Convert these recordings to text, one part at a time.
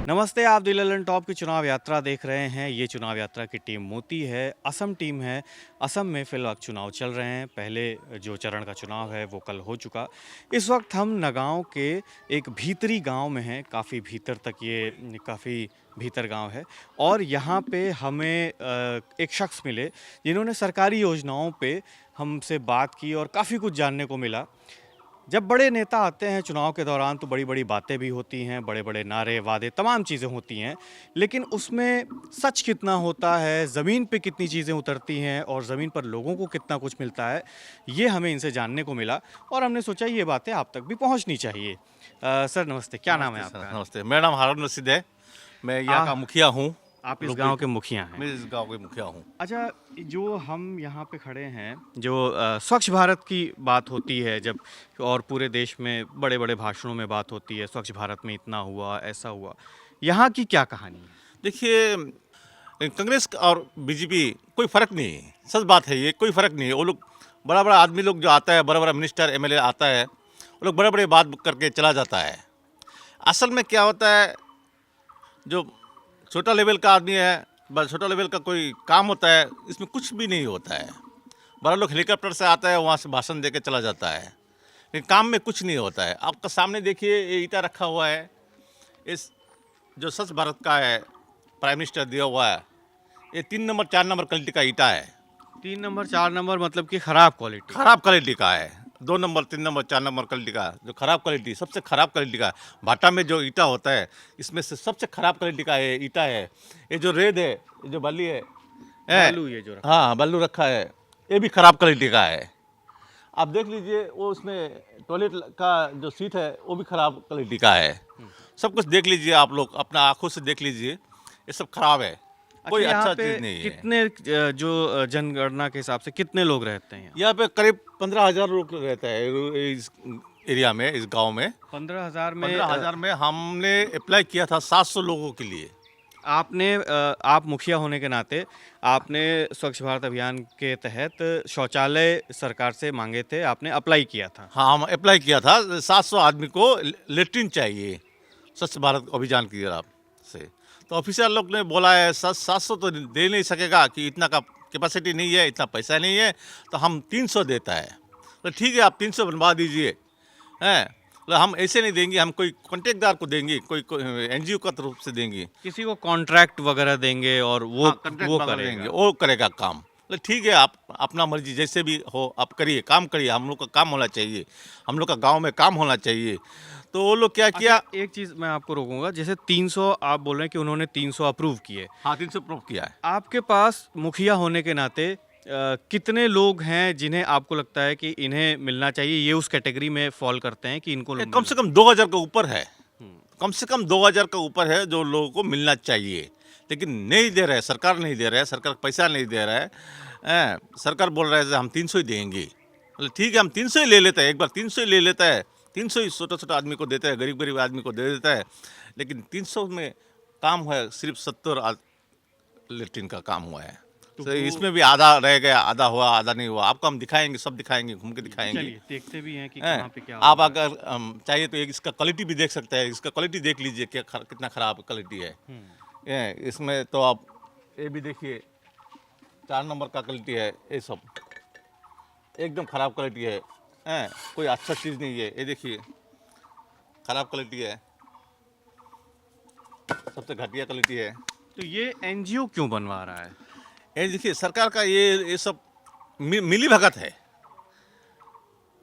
नमस्ते, आप दी ललन टॉप की चुनाव यात्रा देख रहे हैं। ये चुनाव यात्रा की टीम मोती है, असम टीम है। असम में फिलहाल चुनाव चल रहे हैं। पहले जो चरण का चुनाव है वो कल हो चुका। इस वक्त हम नगाँव के एक भीतरी गांव में हैं। काफ़ी भीतर तक ये काफ़ी भीतर गांव है और यहाँ पे हमें एक शख्स मिले जिन्होंने सरकारी योजनाओं पे हमसे बात की और काफ़ी कुछ जानने को मिला। जब बड़े नेता आते हैं चुनाव के दौरान तो बड़ी-बड़ी बातें भी होती हैं, बड़े-बड़े नारे, वादे, तमाम चीज़ें होती हैं। लेकिन उसमें सच कितना होता है, ज़मीन पे कितनी चीज़ें उतरती हैं और ज़मीन पर लोगों को कितना कुछ मिलता है, ये हमें इनसे जानने को मिला और हमने सोचा ये बातें आप तक भी पहुँचनी चाहिए। सर नमस्ते, क्या नाम है नमस्ते सर, आपका? नमस्ते। मेरा नाम हारून रशीद है। मैं यहाँ आ का मुखिया हूँ। आप इस लोकल गाँव के मुखिया हैं। मैं इस गाँव के मुखिया हूँ। अच्छा, जो हम यहाँ पे खड़े हैं, जो स्वच्छ भारत की बात होती है जब और पूरे देश में बड़े-बड़े भाषणों में बात होती है, स्वच्छ भारत में इतना हुआ, ऐसा हुआ। यहाँ की क्या कहानी है? देखिए, कांग्रेस और बीजेपी कोई फ़र्क नहीं है। सच बात है ये, कोई फ़र्क नहीं है। वो लोग बड़ा-बड़ा आदमी लोग जो आता है, बड़ा-बड़ा मिनिस्टर, एमएलए आता है, वो लोग बड़े-बड़े बात करके चला जाता है। असल में क्या होता है, जो छोटा लेवल का आदमी है, बस छोटा लेवल का कोई काम होता है, इसमें कुछ भी नहीं होता है। बड़ा लोग हेलीकॉप्टर से आता है, वहाँ से भाषण दे के चला जाता है। लेकिन काम में कुछ नहीं होता है। आपका सामने देखिए, ये ईंटा रखा हुआ है। इस जो स्वच्छ भारत का है, प्राइम मिनिस्टर दिया हुआ है, ये 3 नंबर 4 नंबर क्वालिटी का ईंटा है। 3 नंबर, 4 नंबर मतलब कि खराब क्वालिटी। खराब क्वालिटी का है। 2 नंबर 3 नंबर 4 नंबर क्वालिटी का, जो खराब क्वालिटी, सबसे खराब क्वालिटी का। भाटा में जो ईंटा होता है, इसमें से सबसे खराब क्वालिटी का ये ईंटा है। ये जो रेत है, ये जो बाली है, बालू ये जो रखा हाँ बालू रखा है, ये भी खराब क्वालिटी का है। आप देख लीजिए, वो उसमें टॉयलेट का जो सीट है वो भी खराब क्वालिटी का है। सब कुछ देख लीजिए, आप लोग अपना आंखों से देख लीजिए, ये सब खराब है। कोई अच्छा, यहाँ अच्छा पे चीज़ नहीं है। कितने जो जनगणना के हिसाब से कितने लोग रहते हैं यहाँ? यहाँ पे करीब 15,000 लोग रहता है इस एरिया में, इस गांव में। 15,000 में 15,000 में हमने अप्लाई किया था 700 लोगों के लिए। आपने आप मुखिया होने के नाते आपने स्वच्छ भारत अभियान के तहत शौचालय सरकार से मांगे थे, आपने अप्लाई किया था। हाँ, हम अप्लाई किया था। 700 आदमी को लेट्रिन चाहिए स्वच्छ भारत अभियान की तरफ से। तो ऑफिसर लोग ने बोला है 700 तो दे नहीं सकेगा, कि इतना का कैपेसिटी नहीं है, इतना पैसा नहीं है, तो हम 300 देता है। तो ठीक है, आप 300 बनवा दीजिए, हैं। तो हम ऐसे नहीं देंगे, हम कोई कॉन्ट्रैक्टदार को देंगे, कोई एनजीओ का तरफ से देंगे। किसी को कॉन्ट्रैक्ट वगैरह देंगे और वो हाँ, कॉन्ट्रैक्ट वो वगैरह करेगा। देंगे, वो करेगा काम। तो ठीक है, आप अपना मर्जी जैसे भी हो आप करिए, काम करिए। हम लोग का काम होना चाहिए, हम लोग का गांव में काम होना चाहिए। तो वो लोग क्या किया। अच्छा, एक चीज़ मैं आपको रोकूंगा, जैसे 300 आप बोल रहे हैं कि उन्होंने 300 अप्रूव किए। हाँ, 300 प्रूव किया है। आपके पास मुखिया होने के नाते कितने लोग हैं जिन्हें आपको लगता है कि इन्हें मिलना चाहिए, ये उस कैटेगरी में फॉल करते हैं कि इनको कम से कम 2000 के ऊपर है। कम से कम 2000 का ऊपर है जो लोगों को मिलना चाहिए। लेकिन नहीं दे रहा है, सरकार नहीं दे रहा है, सरकार पैसा नहीं दे रहा है। सरकार बोल रहा है कि हम 300 ही देंगे। मतलब ठीक है, हम 300 ही ले लेते हैं, एक बार 300 ही ले लेता है। 300 ही छोटा छोटा आदमी को देता है, गरीब गरीब आदमी को दे देता है। लेकिन 300 में काम है, सिर्फ 70 लेट्रिन का काम हुआ है। तो इसमें भी आधा रह गया, आधा हुआ, आधा नहीं हुआ। आपको हम दिखाएंगे, सब दिखाएंगे, घूम के दिखाएंगे। चलिए देखते भी हैं कि हैं? कहाँ पे क्या आप होता है। अगर चाहिए तो एक इसका क्वालिटी भी देख सकते हैं। इसका क्वालिटी देख लीजिए, कितना ख़राब क्वालिटी है। इसमें तो आप ये भी देखिए, 4 नंबर का क्वालिटी है। ये सब एकदम ख़राब क्वालिटी है। कोई अच्छा चीज़ नहीं है। ये देखिए, ख़राब क्वालिटी है, सबसे घटिया क्वालिटी है। तो ये एनजीओ क्यों बनवा रहा है? ये देखिए, सरकार का ये सब मिली भगत है।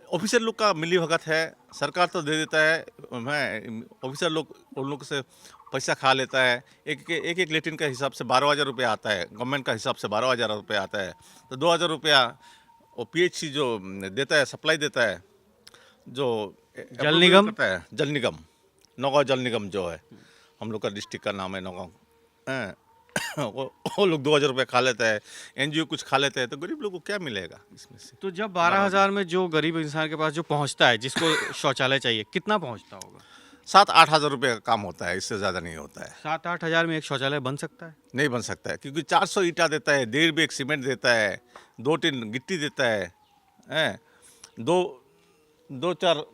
ऑफिसर लोग का मिली भगत है। सरकार तो दे देता है, ऑफिसर लोग उन लोग से पैसा खा लेता है। एक लेट्रिन का हिसाब से 12,000 रुपया आता है, गवर्नमेंट का हिसाब से 12,000 रुपया आता है। तो 2,000 रुपया वो पीएचसी जो देता है, सप्लाई देता है, जो जल निगम करता है, जल निगम, नौगांव जल निगम जो है, हम लोग का डिस्ट्रिक्ट का नाम है नौगांव। वो लोग 2,000 रुपये खा लेता है, एनजीओ कुछ खा लेते हैं। तो गरीब लोग को क्या मिलेगा इसमें से? तो जब 12,000 में जो गरीब इंसान के पास जो पहुंचता है, जिसको शौचालय चाहिए, कितना पहुंचता होगा? 7-8 हज़ार रुपये का काम होता है, इससे ज़्यादा नहीं होता है। 7-8 हज़ार में एक शौचालय बन सकता है? नहीं बन सकता है, क्योंकि 400 ईंटा देता है, 1.5 बैग सीमेंट देता है, 2 टिन गिट्टी देता है, हैं, दो चार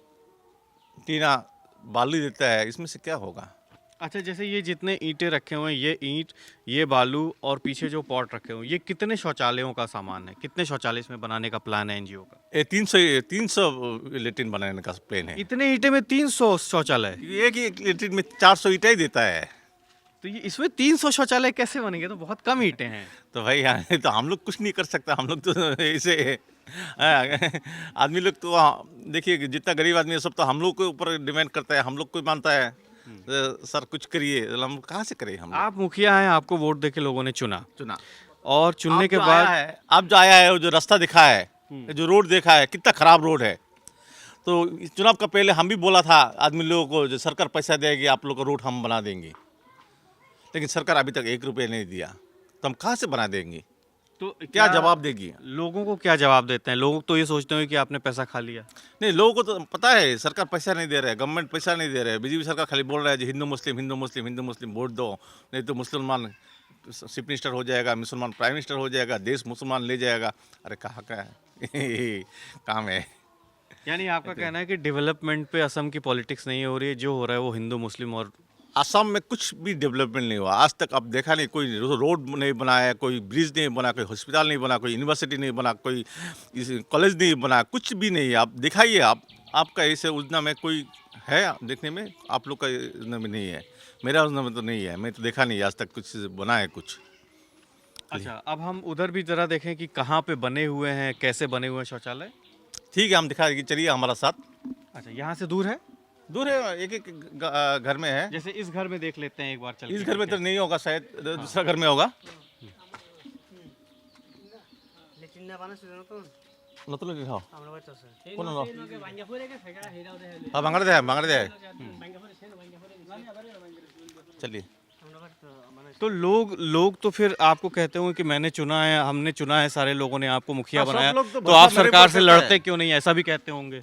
टीना बालू देता है। इसमें से क्या होगा? अच्छा, जैसे ये जितने ईंटें रखे हुए हैं, ये ईंट, ये बालू और पीछे जो पॉट रखे हुए हैं, ये कितने शौचालयों का सामान है? कितने शौचालय इसमें बनाने का प्लान है एनजीओ का? ये 300 लेट्रिन बनाने का प्लान है। इतने ईंटे में 300 शौचालय? एक ही लेट्रिन में 400 ईंटें ही देता है। तो ये इसमें 300 शौचालय कैसे बनेंगे? तो बहुत कम ईंटें हैं। तो भाई यहाँ तो हम लोग कुछ नहीं कर सकता, हम लोग तो ऐसे आदमी लोग तो देखिए जितना गरीब आदमी है सब तो हम लोग के ऊपर डिमांड करता है, हम लोग को मानता है सर कुछ करिए, तो हम कहाँ से करें हम लोग? आप मुखिया हैं, आपको वोट देके लोगों ने चुना चुना और चुनने अब के जो बाद आया है, अब जो आया है वो जो रास्ता दिखा है, जो रोड देखा है कितना खराब रोड है। तो इस चुनाव का पहले हम भी बोला था आदमी लोगों को, जो सरकार पैसा देगी आप लोग का रोड हम बना देंगे, लेकिन सरकार अभी तक 1 रुपये नहीं दिया, तो हम कहाँ से बना देंगे? तो क्या जवाब देगी? लोगों को क्या जवाब देते हैं? लोग तो ये सोचते हैं कि आपने पैसा खा लिया। नहीं, लोगों को तो पता है सरकार पैसा नहीं दे रहा है, गवर्नमेंट पैसा नहीं दे रहा है। बीजेपी सरकार खाली बोल रहा है जी हिंदू मुस्लिम हिंदू मुस्लिम हिंदू मुस्लिम वोट दो, नहीं तो मुसलमान चीफ मिनिस्टर हो जाएगा, मुसलमान प्राइम मिनिस्टर हो जाएगा, देश मुसलमान ले जाएगा। अरे कहाँ का है काम है? यानी आपका कहना है कि डेवलपमेंट पे असम की पॉलिटिक्स नहीं हो रही है, जो हो रहा है वो हिंदू मुस्लिम और असम में कुछ भी डेवलपमेंट नहीं हुआ आज तक। अब देखा नहीं, कोई रोड नहीं बनाया, कोई ब्रिज नहीं बना, कोई हॉस्पिटल नहीं बना, कोई यूनिवर्सिटी नहीं बना, कोई कॉलेज नहीं बना, कुछ भी नहीं। आप दिखाइए, आपका ऐसे योजना में कोई है देखने में? आप लोग का योजना में नहीं है, मेरा योजना में तो नहीं है, मैं तो देखा नहीं आज तक कुछ बना है कुछ। अच्छा, अब हम उधर भी जरा देखें कि कहाँ पे बने हुए हैं, कैसे बने हुए हैं शौचालय। ठीक है, हम दिखा देंगे, चलिए हमारा साथ। अच्छा, यहाँ से दूर है? दूर है, एक एक घर में है। जैसे इस घर में देख लेते हैं एक बार चल इस के, घर में ठीक तो नहीं होगा शायद, दूसरा घर में होगा। নতুন খাও কোন নো বাঙালি দে चलिए। तो लोग तो फिर आपको कहते होंगे कि मैंने चुना है, हमने चुना है, सारे लोगों ने आपको मुखिया हाँ, सब बनाया, लोग तो तो आप भरोसा मेरे सरकार पर से करता है। लड़ते क्यों नहीं, ऐसा भी कहते होंगे।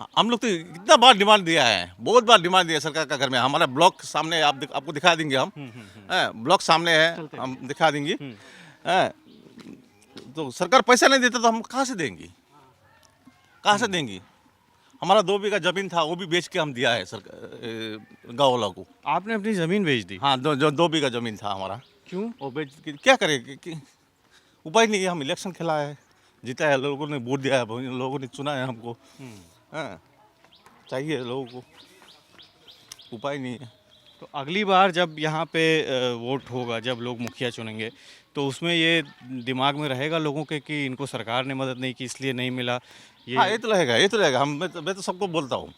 हाँ, हम लोग तो कितना बार डिमांड दिया है, बहुत बार डिमांड दिया सरकार का घर में। हमारा ब्लॉक सामने है, आपको दिखा देंगे हम। ब्लॉक सामने है, हम दिखा देंगे। हैं, तो सरकार पैसा नहीं देता तो हम कहाँ से देंगे, कहाँ से देंगे? हमारा 2 बीघा जमीन था, वो भी बेच के हम दिया है सरकार गाँव वालों को। आपने अपनी जमीन बेच दी? हाँ, 2 बीघा जमीन था हमारा, क्यों? वो बेच के क्या करें उपाय नहीं है। हम इलेक्शन खेला है, जीता है, लोगों ने वोट दिया है, लोगों ने चुना है हमको। हाँ, चाहिए लोगों को, उपाय नहीं है। तो अगली बार जब यहाँ पे वोट होगा, जब लोग मुखिया चुनेंगे, तो उसमें ये दिमाग में रहेगा लोगों के कि इनको सरकार ने मदद नहीं की इसलिए नहीं मिला ये। हाँ, ये तो रहेगा, ये तो रहेगा। मैं तो सबको बोलता हूँ,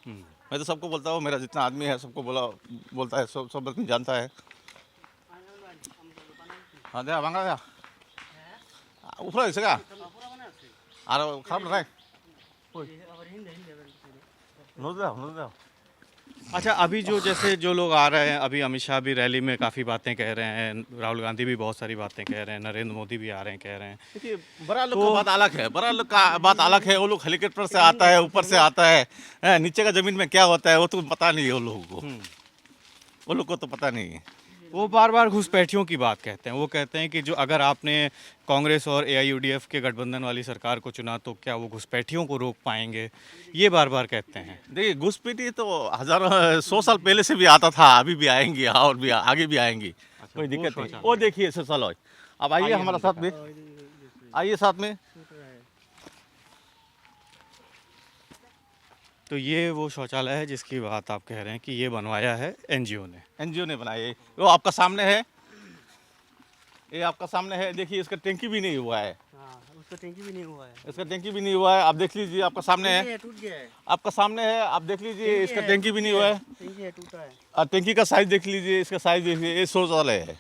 मैं तो सबको बोलता हूँ, मेरा जितना आदमी है सबको बोलता है, सब आदमी जानता है। हाँ दे भांगा दे ऊपर ऐसे का और खराब ना है। अच्छा, अभी जैसे जो लोग आ रहे हैं, अभी अमित शाह भी रैली में काफ़ी बातें कह रहे हैं, राहुल गांधी भी बहुत सारी बातें कह रहे हैं, नरेंद्र मोदी भी आ रहे हैं, कह रहे हैं। देखिए, बड़ा लोग का बात अलग है, बड़ा लोग का बात अलग है। वो लोग हेलीकॉप्टर से आता है, ऊपर से आता है, नीचे का जमीन में क्या होता है वो तो पता नहीं है वो लोगों को, वो लोग को तो पता नहीं है। वो बार बार घुसपैठियों की बात कहते हैं। वो कहते हैं कि जो अगर आपने कांग्रेस और एआईयूडीएफ के गठबंधन वाली सरकार को चुना तो क्या वो घुसपैठियों को रोक पाएंगे, ये बार बार कहते हैं। देखिए, घुसपैठी तो 100 साल पहले से भी आता था, अभी भी आएंगे और भी आगे भी आएंगे, कोई दिक्कत नहीं। वो देखिए शौचालय, अब आइए हमारा साथ में, आइए साथ में। तो ये वो शौचालय है जिसकी बात आप कह रहे हैं कि ये बनवाया है एनजीओ ने। एनजीओ ने बनाया है, वो आपका सामने है, ये आपका सामने है। देखिए, इसका टैंकी भी नहीं हुआ है। उसका टैंकी भी नहीं हुआ है। इसका टैंकी भी नहीं हुआ है, आप देख लीजिए, आपका सामने है, टूट गया है। आपका सामने है, आप देख लीजिए, इसका टैंकी भी नहीं हुआ है। टैंकी है, टूटा है। और टैंकी का साइज देख लीजिए, इसका साइज देखिए, ये शौचालय है।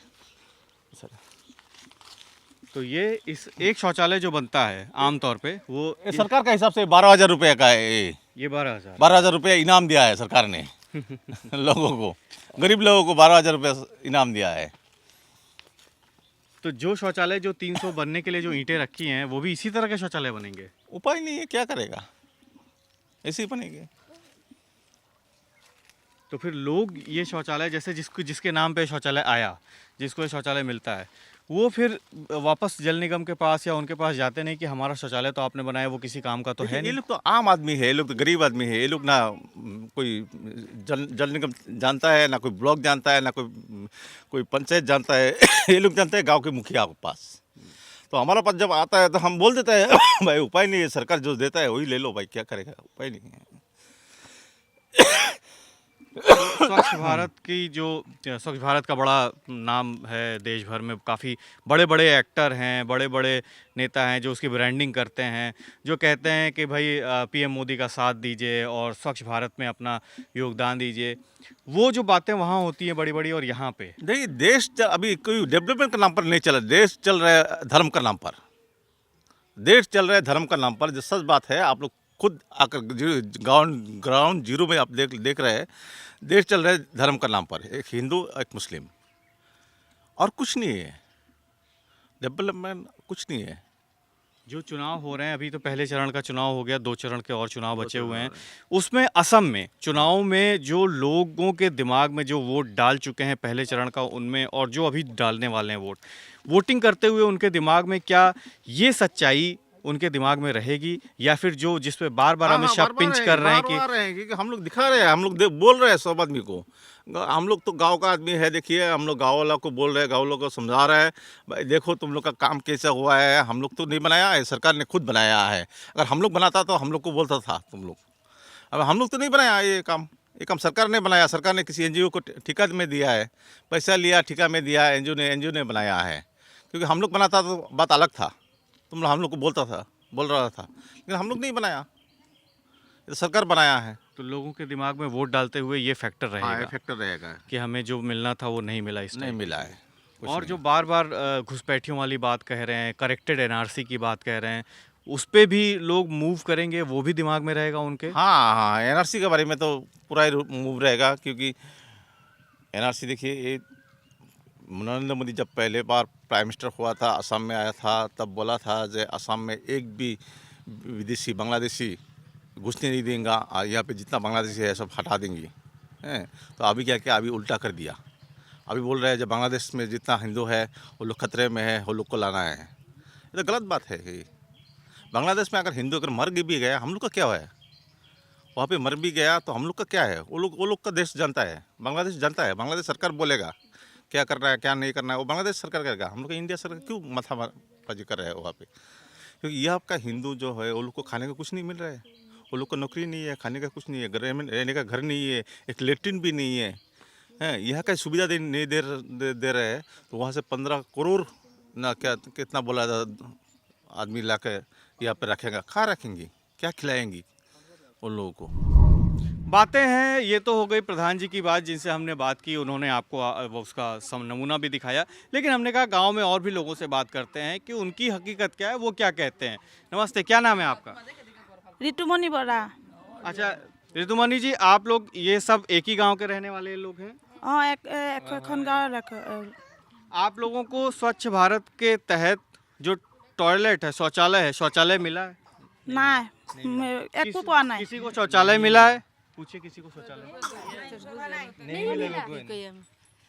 तो ये इस एक शौचालय जो बनता है आमतौर पे वो ये सरकार का हिसाब से 12,000 रुपये का है। ये 12,000 12,000 रुपये इनाम दिया है सरकार ने लोगों को, गरीब लोगों को 12,000 रुपये इनाम दिया है। तो जो शौचालय जो 300 बनने के लिए जो ईंटें रखी हैं वो भी इसी तरह के शौचालय बनेंगे। उपाय नहीं है, क्या करेगा, ऐसे ही बनेंगे। तो फिर लोग ये शौचालय जैसे जिसके नाम पे शौचालय आया, जिसको ये शौचालय मिलता है, वो फिर वापस जल निगम के पास या उनके पास जाते नहीं कि हमारा शौचालय तो आपने बनाया, वो किसी काम का तो है देखिए, ये नहीं। लोग तो आम आदमी है, ये लोग तो गरीब आदमी है, ये लोग ना कोई जल जल निगम जानता है, ना कोई ब्लॉक जानता है, ना कोई पंचायत जानता है। ये लोग जानते हैं गांव के मुखिया के पास। तो हमारा पास जब आता है तो हम बोल देते हैं भाई उपाय नहीं है, सरकार जो देता है वही ले लो भाई, क्या करेगा, उपाय नहीं है। स्वच्छ भारत की जो स्वच्छ भारत का बड़ा नाम है देश भर में, काफ़ी बड़े बड़े एक्टर हैं, बड़े बड़े नेता हैं जो उसकी ब्रांडिंग करते हैं, जो कहते हैं कि भाई पीएम मोदी का साथ दीजिए और स्वच्छ भारत में अपना योगदान दीजिए। वो जो बातें वहाँ होती हैं बड़ी बड़ी, और यहाँ पे देखिए, अभी कोई डेवलपमेंट के नाम पर नहीं चल रहा, देश चल रहा है धर्म का नाम पर। देश चल रहा है धर्म का नाम पर, जो सच बात है। आप लोग खुद आकर ग्राउंड जीरो में आप देख रहे हैं, देश चल रहा है धर्म का नाम पर, एक हिंदू एक मुस्लिम, और कुछ नहीं है, डेवलपमेंट कुछ नहीं है। जो चुनाव हो रहे हैं, अभी तो पहले चरण का चुनाव हो गया, 2 चरण के और चुनाव बचे हुए हैं। उसमें असम में चुनाव में जो लोगों के दिमाग में जो वोट डाल चुके हैं पहले चरण का, उनमें और जो अभी डालने वाले हैं वोटिंग करते हुए उनके दिमाग में क्या ये सच्चाई उनके दिमाग में रहेगी, या फिर जो जिस पे बार बार अमित शाह पिंच कर रहे हैं कि हम लोग दिखा रहे हैं, हम लोग बोल रहे हैं सब आदमी को। हम लोग तो गांव का आदमी है, देखिए हम लोग गांव वालों को बोल रहे हैं, गांव लोगों को समझा रहे हैं, भाई देखो तुम लोग का काम कैसा हुआ है, हम लोग तो नहीं बनाया है, सरकार ने खुद बनाया है। अगर हम लोग बनाता तो हम लोग को बोलता था तुम लोग, अब हम लोग तो नहीं बनाया ये काम सरकार ने बनाया। सरकार ने किसी एनजीओ को ठेका में दिया है, पैसा लिया, ठेका में दिया, एनजीओ ने बनाया है। क्योंकि हम लोग बनाता तो बात अलग था, हम लोग को बोल रहा था, लेकिन हम लोग नहीं बनाया, ये तो सरकार बनाया है। तो लोगों के दिमाग में वोट डालते हुए ये फैक्टर रहेगा फैक्टर रहेगा कि हमें जो मिलना था वो नहीं मिला, इस नहीं टाइम मिला है। और जो बार बार घुसपैठियों वाली बात कह रहे हैं, करेक्टेड एनआरसी की बात कह रहे हैं, उस पे भी लोग मूव करेंगे, वो भी दिमाग में रहेगा उनके। हाँ, एनआरसी के बारे में तो पूरा ही मूव रहेगा, क्योंकि एनआरसी देखिए, ये नरेंद्र मोदी जब पहले बार प्राइम मिनिस्टर हुआ था, असम में आया था, तब बोला था कि असम में एक भी विदेशी बांग्लादेशी घुसने नहीं देंगे, और यहाँ पे जितना बांग्लादेशी है सब हटा देंगी हैं। तो अभी क्या अभी उल्टा कर दिया, अभी बोल रहे हैं जब बांग्लादेश में जितना हिंदू है वो लोग खतरे में है, वो लोग को लाना है। ये तो गलत बात है कि बांग्लादेश में अगर हिंदू अगर मर भी गया, हम लोग का क्या है, वहाँ पे मर भी गया तो हम लोग का क्या है, वो लोग का देश जानता है, बांग्लादेश जानता है, बांग्लादेश सरकार बोलेगा क्या करना है क्या नहीं करना है, वो बांग्लादेश सरकार करेगा। हम लोग का इंडिया सरकार क्यों माथाबाजी कर रहा है वहाँ पे, क्योंकि यह आपका हिंदू जो है वो लोग को खाने का कुछ नहीं मिल रहा है, वो लोग को नौकरी नहीं है, खाने का कुछ नहीं है, रहने का घर नहीं है, एक लेट्रिन भी नहीं है, हैं, यह का सुविधा नहीं दे रहे हैं। तो वहाँ से 15 करोड़ ना क्या कितना बोला आदमी ला के यहाँ पर रखेगा, कहाँ रखेंगी, क्या खिलाएंगी उन लोगों को। बातें हैं, ये तो हो गई प्रधान जी की बात जिनसे हमने बात की, उन्होंने आपको वो उसका नमूना भी दिखाया, लेकिन हमने कहा गांव में और भी लोगों से बात करते हैं कि उनकी हकीकत क्या है, वो क्या कहते हैं। नमस्ते, क्या नाम है आपका? ऋतुमणि बोरा। अच्छा ऋतुमणि जी, आप लोग ये सब एक ही गांव के रहने वाले लोग हैं? हाँ, एक गाँव। आप लोगों को स्वच्छ भारत के तहत जो टॉयलेट है, शौचालय मिला है? नहीं, एक को पाना है। किसी को शौचालय मिला है? पूछिए किसी को शौचालय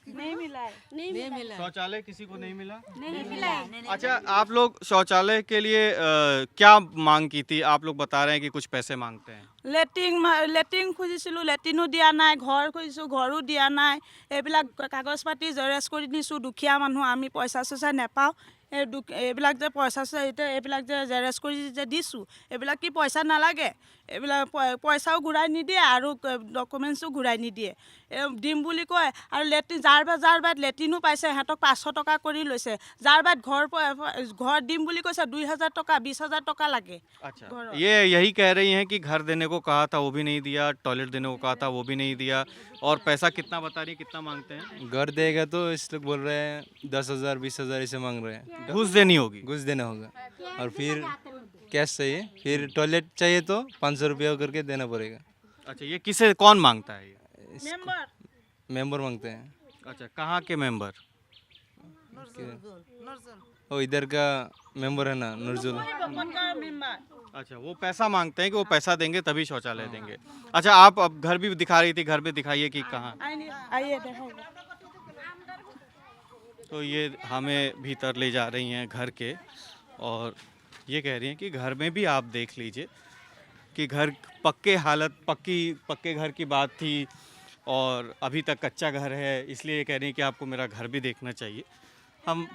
नहीं मिला है। शौचालय किसी को नहीं मिला? नहीं मिला है। अच्छा, आप लोग शौचालय के लिए क्या मांग की थी? आप लोग बता रहे हैं कि कुछ पैसे मांगते हैं। লেট্ৰিন খুজিছিলোঁ, লেট্ৰিনো দিয়া নাই, ঘৰ খুজিছোঁ, ঘৰো দিয়া নাই। এইবিলাক কাগজ পাতি জেৰেক্স কৰি দিছোঁ, দুখীয়া মানুহ আমি পইচা চইচা নেপাওঁ। এইবিলাক যে পইচা এতিয়া এইবিলাক যে জেৰেক্স কৰি যে দিছোঁ, এইবিলাক কি পইচা নালাগে? এইবিলাক পইচাও ঘূৰাই নিদিয়ে আৰু ডকুমেণ্টছো ঘূৰাই নিদিয়ে। দিম বুলি কয়, আৰু যাৰ বাদ লেট্ৰিনো পাইছে সিহঁতক 500 টকা কৰি লৈছে। যাৰ বাদ ঘৰ দিম বুলি কৈছে 2000 টকা 20,000 টকা লাগে। अच्छा, ये यही कह रही हैं कि घर देने को कहा था वो भी नहीं दिया, टॉयलेट देने को कहा था वो भी नहीं दिया, और पैसा कितना बता रही, कितना मांगते हैं? घर देगा तो इस लोग बोल रहे हैं 10,000 20,000 ऐसे मांग रहे हैं, घूस देनी होगी। घुस देना होगा। और फिर कैश चाहिए, फिर टॉयलेट चाहिए तो 500 रुपया करके देना पड़ेगा। अच्छा, ये किसे कौन मांगता है ये? मेंबर मांगते हैं। अच्छा, कहाँ के मेंबर? वो इधर का मेंबर है ना, नूरजुल। अच्छा, वो पैसा मांगते हैं कि वो पैसा देंगे तभी शौचालय देंगे। अच्छा, आप अब घर भी दिखा रही थी, घर भी दिखाइए कि कहाँ। आइए देखो। तो ये हमें भीतर ले जा रही हैं घर के, और ये कह रही हैं कि घर में भी आप देख लीजिए कि घर पक्के घर की बात थी और अभी तक कच्चा घर है, इसलिए ये कह रही हैं कि आपको मेरा घर भी देखना चाहिए। हम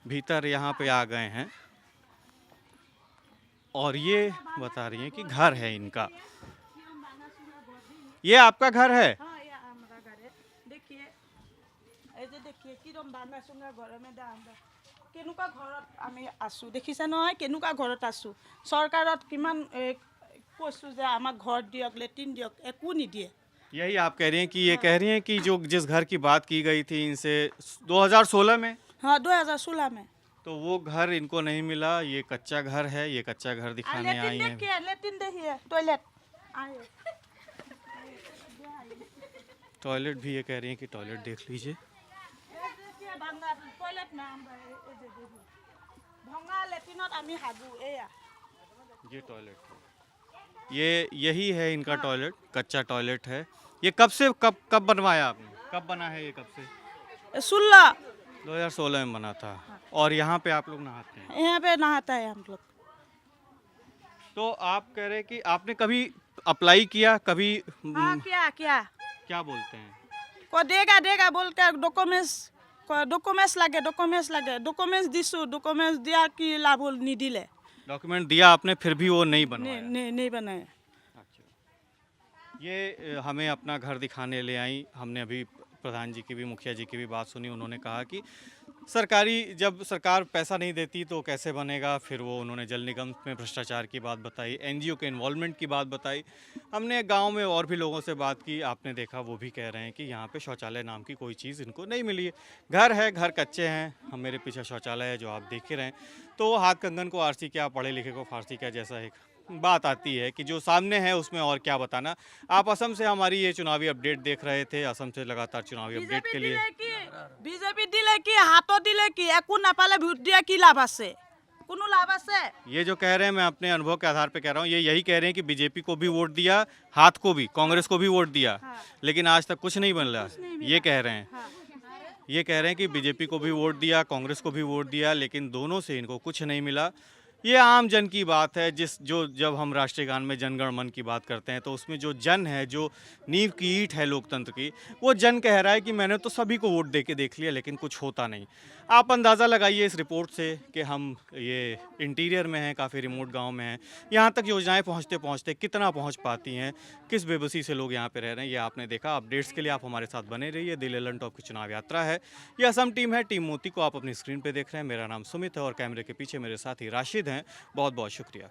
भीतर यहाँ पे आ गए हैं और ये बता रही हैं कि घर है इनका। ये आपका घर है? हाँ, ये हमारा घर है। देखिए, ऐसे देखिए किरम बांगा सुंगा घर में दांगा। केनुका घरत आमी आसु देखिছে নহয় কেনুকা ঘৰত আছো চৰকাৰত কিমান কৈছো যে আমাক ঘৰ দিয়ক লেট্ৰিন দিয়ক একো নিদিয়ে। यही आप कह रही हैं कि ये कह रही हैं कि जो जिस घर की बात की गई थी इनसे 2016 में, हाँ 2016 में तो वो घर इनको नहीं मिला। ये कच्चा घर है, ये कच्चा घर दिखाने आई लेट्रिन हैं। देखिए लेट्रिन देखिए टॉयलेट आए टॉयलेट भी ये कह रही हैं कि टॉयलेट देख लीजिए। देखिए भांगा टॉयलेट में हम भंगा लेट्रिनत आमी हागु एया ये टॉयलेट है, यही है इनका टॉयलेट, कच्चा टॉयलेट है। ये कब बनवाया आपने? कब बना है ये? कब से? 16 2016 में बना था। और यहाँ पे आप लोग नहाते हैं? यहाँ पे नहाता है हम लोग। तो आप कह रहे हैं कि आपने कभी अप्लाई किया, कभी हाँ क्या क्या बोलते हैं? को देगा बोल के डॉक्यूमेंट्स लागे डॉक्यूमेंट्स दिसु डॉक्यूमेंट्स दिया कि लाभ निदिले डॉक्यूमेंट दिया आपने, फिर भी वो नहीं बनवाया? नहीं बनाए। अच्छा, ये हमें अपना घर दिखाने ले आई। हमने अभी प्रधान जी की भी, मुखिया जी की भी बात सुनी। उन्होंने कहा कि जब सरकार पैसा नहीं देती तो कैसे बनेगा। फिर वो उन्होंने जल निगम में भ्रष्टाचार की बात बताई, एनजीओ के इन्वॉल्वमेंट की बात बताई। हमने गांव में और भी लोगों से बात की, आपने देखा वो भी कह रहे हैं कि यहाँ पे शौचालय नाम की कोई चीज़ इनको नहीं मिली है। घर है, घर कच्चे हैं। हम मेरे पीछे शौचालय है जो आप देख ही रहे हैं। तो हाथ कंगन को आरसी क्या, पढ़े लिखे को फारसी क्या, जैसा एक बात आती है कि जो सामने है उसमें और क्या बताना। आप असम से हमारी ये चुनावी अपडेट देख रहे थे। असम से लगातार चुनावी अपडेट के लिए বিজেপি দিলে কি হাতত দিলে কি একো নাপালে ভোট দিয়া কি লাভ আছে? কোনো লাভ আছে? ये जो कह रहे हैं, मैं अपने अनुभव के आधार पे कह रहा हूँ, ये यही कह रहे हैं कि बीजेपी को भी वोट दिया, हाथ को भी, कांग्रेस को भी वोट दिया, लेकिन आज तक कुछ नहीं बन रहा। ये कह रहे हैं, ये कह रहे हैं कि बीजेपी को भी वोट दिया, कांग्रेस को भी वोट दिया, लेकिन दोनों से इनको कुछ नहीं मिला। ये आम जन की बात है। जब हम राष्ट्रीय गान में जनगण मन की बात करते हैं तो उसमें जो जन है, जो नींव की ईंट है लोकतंत्र की, वो जन कह रहा है कि मैंने तो सभी को वोट दे के देख लिया लेकिन कुछ होता नहीं। आप अंदाज़ा लगाइए इस रिपोर्ट से कि हम ये इंटीरियर में हैं, काफ़ी रिमोट गांव में हैं। यहाँ तक योजनाएं पहुँचते पहुँचते कितना पहुँच पाती हैं, किस बेबसी से लोग यहाँ पे रह रहे हैं, ये आपने देखा। अपडेट्स के लिए आप हमारे साथ बने रहिए। दिल्ली ललन टॉप की चुनाव यात्रा है। ये असम टीम है, टीम मोती को आप अपनी स्क्रीन पर देख रहे हैं। मेरा नाम सुमित है और कैमरे के पीछे मेरे साथी राशिद हैं। बहुत बहुत शुक्रिया।